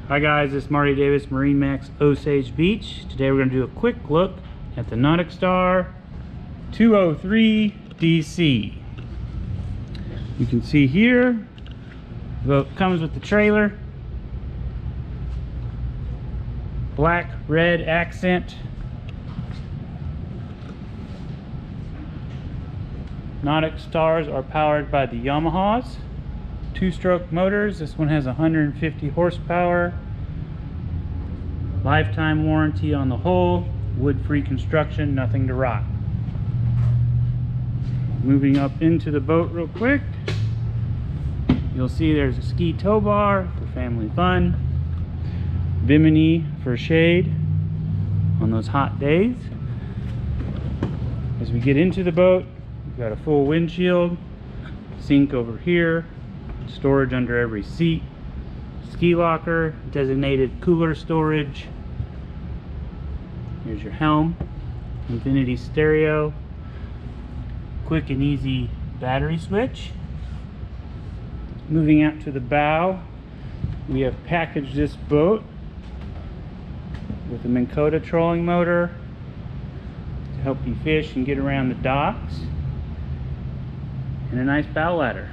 Hi guys, it's Marty Davis, MarineMax Osage Beach. Today we're going to do a quick look at the NauticStar 203 DC. You can see here, the boat comes with the trailer, black red accent. NauticStars are powered by the Yamahas. Two-stroke motors. This one has 150 horsepower. Lifetime warranty on the hull. Wood-free construction, nothing to rot. Moving up into the boat real quick, you'll see there's a ski tow bar for family fun. Bimini for shade on those hot days. As we get into the boat, we've got a full windshield, sink over here, storage under every seat, ski locker, designated cooler storage. Here's your helm, infinity stereo, quick and easy battery switch. Moving out to the bow, we have packaged this boat with a Minn Kota trolling motor to help you fish and get around the docks, and a nice bow ladder.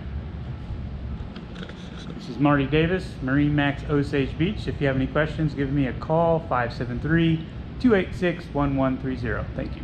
This is Marty Davis, MarineMax Osage Beach. If you have any questions, give me a call, 573-286-1130. Thank you.